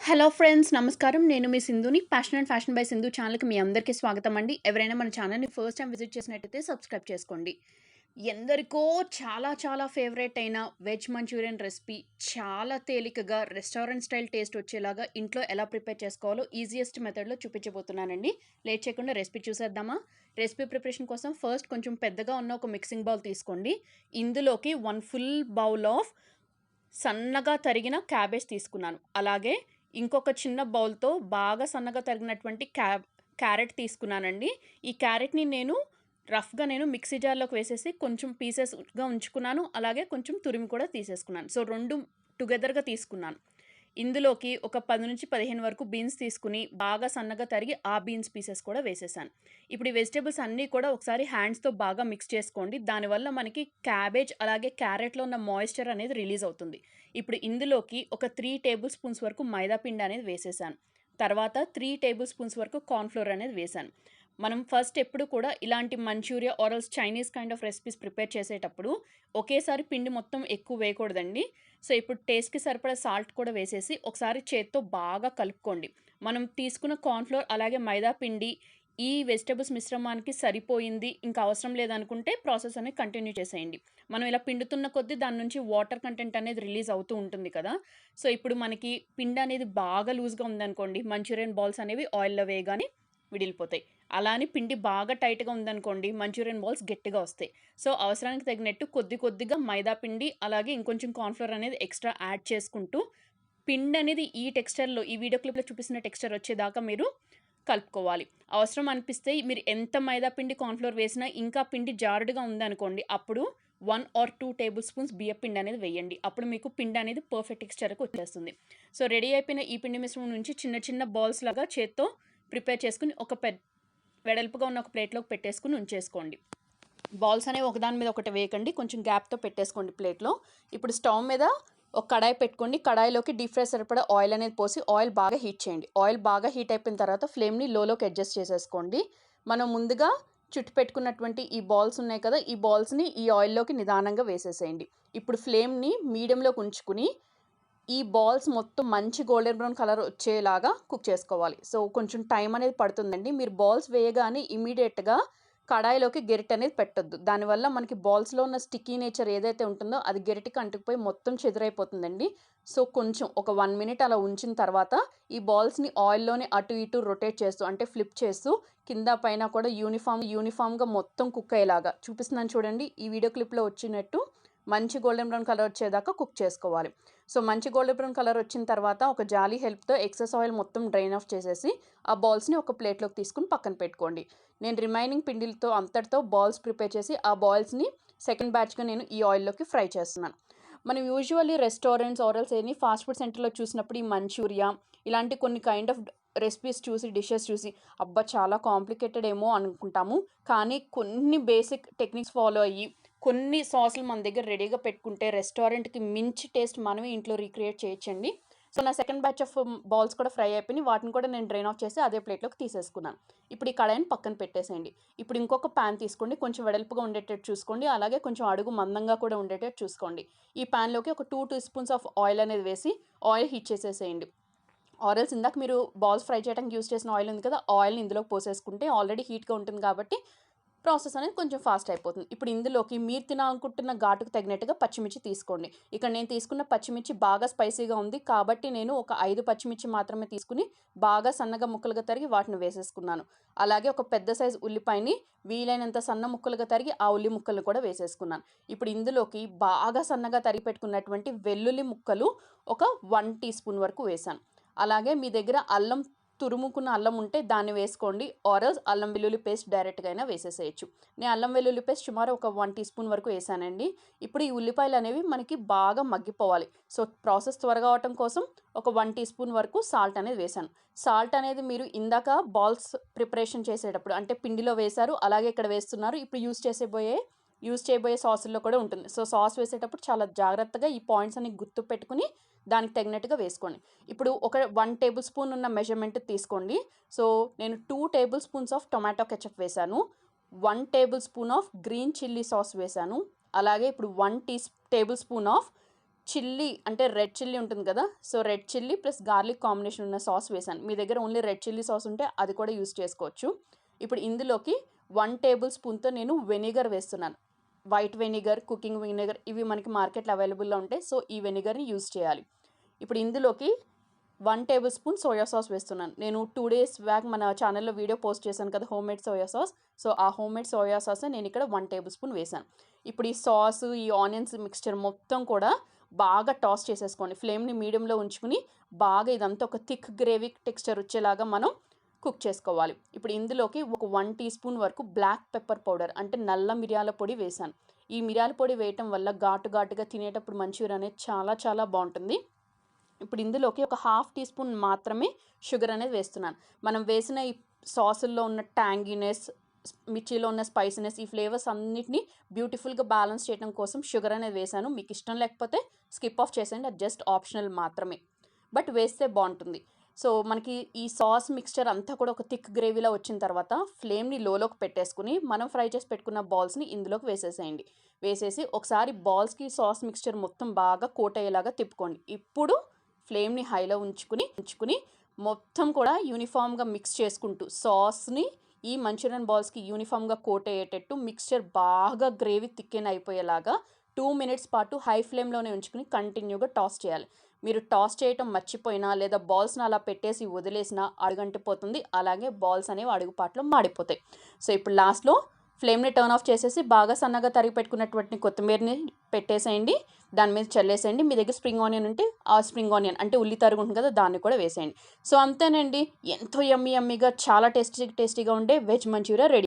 Hello friends నమస్కారం. నేను మీ సింధుని. Passion and fashion by Sindhu ఛానల్‌కి మీ అందరికీ స్వాగతం అండి. ఎవరైనా మన ఛానల్‌ని ఫస్ట్ టైమ్ విజిట్ చేసినట్టయితే సబ్స్క్రైబ్ చేసుకోండి. ఎందరికో చాలా చాలా ఫేవరెట్ అయిన వెజ్ మంచూరియన్ రెసిపీ చాలా తేలికగా రెస్టారెంట్ స్టైల్ టేస్ట్ వచ్చేలాగా ఇంట్లో ఎలా ప్రిపేర్ చేసుకోవాలో ఈజియెస్ట్ మెథడ్‌లో చూపించబోతున్నానండి. లేట్ చేయకుండా రెసిపీ చూసేద్దామా? రెసిపీ ప్రిపరేషన్ కోసం ఫస్ట్ కొంచెం పెద్దగా ఉన్న ఒక మిక్సింగ్ బౌల్ తీసుకోండి. ఇందులోకి 1 ఫుల్ బౌల్ ఆఫ్ సన్నగా తరిగిన క్యాబేజ్ తీసుకున్నాను. అలాగే ఇంకొక చిన్న బౌల్‌తో బాగా సన్నగా తరిగినటువంటి క్యారెట్ తీసుకున్నానండి. ఈ క్యారెట్‌ని రఫ్‌గా మిక్సీ జార్‌లోకి వేసేసి కొంచెం పీసెస్‌గా ఉంచుకున్నాను. అలాగే కొంచెం తురిమి కూడా తీసేసుకున్నాను. సో, 2 టుగెదర్‌గా తీసుకున్నాను. ఇందులోకి ఒక 10-15 వరకు బీన్స్ తీసుకొని బాగా సన్నగా తరిగి ఆ బీన్స్ పీసెస్ కూడా వేసేసాను. ఇప్పుడు ఈ వెజిటబుల్స్ అన్నీ కూడా ఒకసారి హ్యాండ్స్‌తో బాగా మిక్స్ చేసుకోండి. దానివల్ల మనకి క్యాబేజ్ అలాగే క్యారెట్‌లో ఉన్న మాయిశ్చర్ అనేది రిలీజ్ అవుతుంది. ఇప్పుడు ఇందులోకి ఒక 3 టేబుల్ స్పూన్స్ వరకు మైదా పిండి అనేది వేసేసాను. తర్వాత 3 టేబుల్ స్పూన్స్ వరకు కార్న్ ఫ్లోర్ అనేది వేశాను. మనం ఫస్ట్ ఎప్పుడు కూడా ఇలాంటి Manchuria or else Chinese kind of recipes prepare చేసేటప్పుడు ఒకేసారి పిండి మొత్తం ఎక్కువ వేయకూడదండి. సో, ఇప్పుడు టేస్ట్‌కి సరిపడా సాల్ట్ కూడా వేసేసి ఒకసారి చేత్తో బాగా కలుపుకోండి. మనం తీసుకున్న కార్న్ ఫ్లోర్ అలాగే మైదా పిండి ఈ వెజిటబుల్స్ మిశ్రమానికి సరిపోయింది. ఇంకా అవసరం లేదనుకుంటే ప్రాసెస్ అనేది కంటిన్యూ చేసేయండి. మనం ఇలా పిండుతున్న కొద్దీ దాని నుంచి వాటర్ కంటెంట్ అనేది రిలీజ్ అవుతూ ఉంటుంది కదా! సో, ఇప్పుడు మనకి పిండి అనేది బాగా లూజ్‌గా ఉందనుకోండి, మంచూరియన్ బాల్స్ అనేవి ఆయిల్‌లో వేయగానే విడిలిపోతాయి. అలా అని పిండి బాగా టైట్‌గా ఉందనుకోండి, మంచూరియన్ బాల్స్ గట్టిగా వస్తాయి. సో, అవసరానికి తగినట్టు కొద్ది కొద్దిగా మైదా పిండి అలాగే ఇంకొంచెం కార్న్ ఫ్లోర్ అనేది ఎక్స్‌ట్రా యాడ్ చేసుకుంటూ పిండనేది ఈ టెక్స్చర్‌లో ఈ వీడియో క్లిప్‌లో చూపిస్తున్న టెక్స్చర్ వచ్చేదాకా మీరు కలుపుకోవాలి. అవసరం అనిపిస్తే మీరు ఎంత మైదా పిండి, కార్న్ ఫ్లోర్ వేసినా ఇంకా పిండి జారుడుగా ఉందనుకోండి, అప్పుడు 1 ఆర్ 2 టేబుల్ స్పూన్స్ బియ్యపు పిండి అనేది వేయండి. అప్పుడు మీకు పిండి అనేది పర్ఫెక్ట్ టెక్స్చర్‌కి వచ్చేస్తుంది. సో, రెడీ అయిపోయిన ఈ పిండి మిశ్రమం నుంచి చిన్న చిన్న బాల్స్ లాగా చేత్తో ప్రిపేర్ చేసుకొని ఒక వెడల్పుగా ఉన్న ఒక ప్లేట్‌లోకి పెట్టేసుకొని ఉంచేసుకోండి. బాల్స్ అనేవి ఒకదాని మీద ఒకటి వేయకండి. కొంచెం గ్యాప్‌తో పెట్టేసుకోండి ప్లేట్‌లో. ఇప్పుడు స్టవ్ మీద ఒక కడాయి పెట్టుకోండి. కడాయిలోకి డీప్ ఫ్రై సరిపడా ఆయిల్ అనేది పోసి ఆయిల్ బాగా హీట్ చేయండి. ఆయిల్ బాగా హీట్ అయిపోయిన తర్వాత ఫ్లేమ్‌ని లోలోకి అడ్జస్ట్ చేసేసుకోండి. మనం ముందుగా చుట్టి పెట్టుకున్నటువంటి ఈ బాల్స్ ఉన్నాయి కదా! ఈ బాల్స్‌ని ఈ ఆయిల్‌లోకి నిదానంగా వేసేసేయండి. ఇప్పుడు ఫ్లేమ్‌ని మీడియంలోకి ఉంచుకుని ఈ బాల్స్ మొత్తం మంచి గోల్డెన్ బ్రౌన్ కలర్ వచ్చేలాగా కుక్ చేసుకోవాలి. సో, కొంచెం టైం అనేది పడుతుందండి. మీరు బాల్స్ వేయగానే ఇమ్మీడియేట్‌గా కడాయిలోకి గెరిటె అనేది పెట్టొద్దు. దానివల్ల మనకి బాల్స్‌లో ఉన్న స్టిక్కీ నేచర్ ఏదైతే ఉంటుందో అది గెరిటెకి అంటుకుపోయి మొత్తం చెదిరైపోతుందండి. సో, కొంచెం ఒక 1 మినిట్ అలా ఉంచిన తర్వాత ఈ బాల్స్‌ని ఆయిల్‌లోనే అటు ఇటు రొటేట్ చేస్తూ అంటే ఫ్లిప్ చేస్తూ కింద పైన కూడా యూనిఫార్మ్‌గా మొత్తం కుక్ అయ్యేలాగా చూపిస్తున్నాను చూడండి. ఈ వీడియో క్లిప్‌లో వచ్చినట్టు మంచి గోల్డెన్ బ్రౌన్ కలర్ వచ్చేదాకా కుక్ చేసుకోవాలి. సో, మంచి గోల్డెన్ బ్రౌన్ కలర్ వచ్చిన తర్వాత ఒక జాలీ హెల్ప్‌తో ఎక్సెస్ ఆయిల్ మొత్తం డ్రైన్ ఆఫ్ చేసేసి ఆ బాల్స్‌ని ఒక ప్లేట్‌లోకి తీసుకొని పక్కన పెట్టుకోండి. నేను రిమైనింగ్ పిండిలతో అంతటితో బాల్స్ ప్రిపేర్ చేసి ఆ బాల్స్‌ని సెకండ్ బ్యాచ్‌గా నేను ఈ ఆయిల్‌లోకి ఫ్రై చేస్తున్నాను. మనం usually restaurants or else any fast food సెంటర్‌లో చూసినప్పుడు ఈ మంచూరియా ఇలాంటి కొన్ని కైండ్ ఆఫ్ రెసిపీస్ చూసి, డిషెస్ చూసి అబ్బా! చాలా కాంప్లికేటెడ్ ఏమో అనుకుంటాము. కానీ కొన్ని బేసిక్ టెక్నిక్స్ ఫాలో అయ్యి కొన్ని సాసులు మన దగ్గర రెడీగా పెట్టుకుంటే రెస్టారెంట్‌కి మించి టేస్ట్ మనమే ఇంట్లో రీక్రియేట్ చేయొచ్చండి. సో, నా సెకండ్ బ్యాచ్ ఆఫ్ బాల్స్ కూడా ఫ్రై అయిపోయినాయి. వాటిని కూడా నేను డ్రైన్ ఆఫ్ చేసి అదే ప్లేట్‌లోకి తీసేసుకున్నాను. ఇప్పుడు ఈ కడాయిని పక్కన పెట్టేసేయండి. ఇప్పుడు ఇంకొక పాన్ తీసుకోండి. కొంచెం వెడల్పుగా ఉండేటట్టు చూసుకోండి. అలాగే కొంచెం అడుగు మందంగా కూడా ఉండేటట్టు చూసుకోండి. ఈ పాన్‌లోకి ఒక 2 టీ స్పూన్స్ ఆఫ్ ఆయిల్ అనేది వేసి ఆయిల్ హీట్ చేసేసేయండి. ఆర్ ఎల్స్ ఇందాక మీరు బాల్స్ ఫ్రై చేయడానికి యూజ్ చేసిన ఆయిల్ ఉంది కదా! ఆ ఆయిల్‌ని ఇందులోకి పోసేసుకుంటే ఆల్రెడీ హీట్‌గా ఉంటుంది కాబట్టి ప్రాసెస్ అనేది కొంచెం ఫాస్ట్ అయిపోతుంది. ఇప్పుడు ఇందులోకి మీరు తినాలనుకుంటున్న ఘాటుకు తగినట్టుగా పచ్చిమిర్చి తీసుకోండి. ఇక్కడ నేను తీసుకున్న పచ్చిమిర్చి బాగా స్పైసీగా ఉంది కాబట్టి నేను ఒక 5 పచ్చిమిర్చి మాత్రమే తీసుకొని బాగా సన్నగా ముక్కలుగా తరిగి వాటిని వేసేసుకున్నాను. అలాగే ఒక పెద్ద సైజు ఉల్లిపాయని వీలైనంత సన్న ముక్కలుగా తరిగి ఆ ఉల్లి ముక్కలను కూడా వేసేసుకున్నాను. ఇప్పుడు ఇందులోకి బాగా సన్నగా తరిగి పెట్టుకున్నటువంటి వెల్లుల్లి ముక్కలు ఒక 1 టీ స్పూన్ వరకు వేశాను. అలాగే మీ దగ్గర తురుముకున్న అల్లం ఉంటే దాన్ని వేసుకోండి. ఆర్ ఎల్స్ అల్లం వెల్లుల్లి పేస్ట్ డైరెక్ట్‌గా అయినా వేసేసేయొచ్చు. నేను అల్లం వెల్లుల్లి పేస్ట్ సుమారు ఒక 1 టీ స్పూన్ వరకు వేశానండి. ఇప్పుడు ఈ ఉల్లిపాయలు అనేవి మనకి బాగా మగ్గిపోవాలి. సో, ప్రాసెస్ త్వరగా అవ్వటం కోసం ఒక 1 టీ స్పూన్ వరకు సాల్ట్ అనేది వేశాను. సాల్ట్ అనేది మీరు ఇందాక బాల్స్ ప్రిపరేషన్ చేసేటప్పుడు అంటే పిండిలో వేశారు. అలాగే ఇక్కడ వేస్తున్నారు. ఇప్పుడు యూజ్ చేయబోయే సాసుల్లో కూడా ఉంటుంది. సో, సాస్ వేసేటప్పుడు చాలా జాగ్రత్తగా ఈ పాయింట్స్ అన్ని గుర్తుపెట్టుకొని దానికి తగినట్టుగా వేసుకోండి. ఇప్పుడు ఒక 1 టేబుల్ స్పూన్ ఉన్న మెజర్‌మెంట్ తీసుకోండి. సో, నేను 2 table spoons of tomato ketchup వేశాను. 1 table spoon of green chilli sauce వేశాను. అలాగే ఇప్పుడు 1 టేబుల్ స్పూన్ ఆఫ్ చిల్లీ అంటే రెడ్ చిల్లీ ఉంటుంది కదా, so red chilli plus garlic combination ఉన్న సాస్ వేసాను. మీ దగ్గర ఓన్లీ రెడ్ చిల్లీ సాస్ ఉంటే అది కూడా యూస్ చేసుకోవచ్చు. ఇప్పుడు ఇందులోకి 1 టేబుల్ స్పూన్తో నేను వెనిగర్ వేస్తున్నాను. వైట్ వెనిగర్, కుకింగ్ వెనిగర్ ఇవి మనకి మార్కెట్లో అవైలబుల్లో ఉంటాయి. సో ఈ వెనిగర్ని యూస్ చేయాలి. ఇప్పుడు ఇందులోకి 1 టేబుల్ స్పూన్ సోయా సాస్ వేస్తున్నాను. నేను 2 డేస్ బ్యాక్ మన ఛానల్లో వీడియో పోస్ట్ చేశాను కదా, హోమ్మేడ్ సోయా సాస్. సో ఆ హోమ్మేడ్ సోయా సాస్ నేను ఇక్కడ 1 టేబుల్ స్పూన్ వేసాను. ఇప్పుడు ఈ సాస్, ఈ ఆనియన్స్ మిక్స్చర్ మొత్తం కూడా బాగా టాస్ చేసేసుకోండి. ఫ్లేమ్ని మీడియంలో ఉంచుకుని బాగా ఇదంతా ఒక థిక్ గ్రేవీ టెక్స్చర్ వచ్చేలాగా మనం కుక్ చేసుకోవాలి. ఇప్పుడు ఇందులోకి ఒక 1 టీ స్పూన్ వరకు బ్లాక్ పెప్పర్ పౌడర్ అంటే నల్ల మిరియాల పొడి వేసాను. ఈ మిరియాల పొడి వేయటం వల్ల ఘాటుగా తినేటప్పుడు మంచూరియా అనేది చాలా చాలా బాగుంటుంది. ఇప్పుడు ఇందులోకి ఒక 1/2 టీ స్పూన్ మాత్రమే షుగర్ అనేది వేస్తున్నాను. మనం వేసిన ఈ సాసుల్లో ఉన్న ట్యాంగీనెస్, మిర్చిలో ఉన్న స్పైసీనెస్, ఈ ఫ్లేవర్స్ అన్నిటిని బ్యూటిఫుల్గా బ్యాలెన్స్ చేయడం కోసం షుగర్ అనేది వేసాను. మీకు ఇష్టం లేకపోతే స్కిప్ ఆఫ్ చేసేయండి, అది జస్ట్ ఆప్షనల్ మాత్రమే, బట్ వేస్తే బాగుంటుంది. సో మనకి ఈ సాస్ మిక్స్చర్ అంతా కూడా ఒక థిక్ గ్రేవీలో వచ్చిన తర్వాత ఫ్లేమ్ని లోలోకి పెట్టేసుకుని మనం ఫ్రై చేసి పెట్టుకున్న బాల్స్ని ఇందులోకి వేసేసేయండి. వేసేసి ఒకసారి బాల్స్కి సాస్ మిక్స్చర్ మొత్తం బాగా కోట్ అయ్యేలాగా తిప్పుకోండి. ఇప్పుడు ఫ్లేమ్ని హైలో ఉంచుకుని మొత్తం కూడా యూనిఫామ్గా మిక్స్ చేసుకుంటూ సాస్ని ఈ మంచూరియన్ బాల్స్కి యూనిఫామ్గా కోట్ అయ్యేటట్టు మిక్స్చర్ బాగా గ్రేవీ థిక్కెన్ అయిపోయేలాగా 2 మినిట్స్ పాటు హై ఫ్లేమ్లోనే ఉంచుకుని కంటిన్యూగా టాస్ చేయాలి. మీరు టాస్ చేయటం మర్చిపోయినా లేదా బాల్స్ని అలా పెట్టేసి వదిలేసినా అడుగంటిపోతుంది, అలాగే బాల్స్ అనేవి అడుగుపాట్లో మాడిపోతాయి. సో ఇప్పుడు లాస్ట్లో ఫ్లేమ్ని టర్న్ ఆఫ్ చేసేసి బాగా సన్నగా తరిగి పెట్టుకున్నటువంటి కొత్తిమీరని పెట్టేసేయండి, దాని మీద చల్లేసేయండి. మీ దగ్గర స్ప్రింగ్ ఆనియన్ ఉంటే ఆ స్ప్రింగ్ ఆనియన్ అంటే ఉల్లి తరుగు ఉంటుంది కదా, దాన్ని కూడా వేసేయండి. సో అంతేనండి, ఎంతో యమ్మీగా చాలా టేస్టీగా ఉండే వెజ్ మంచూరియా రెడీ.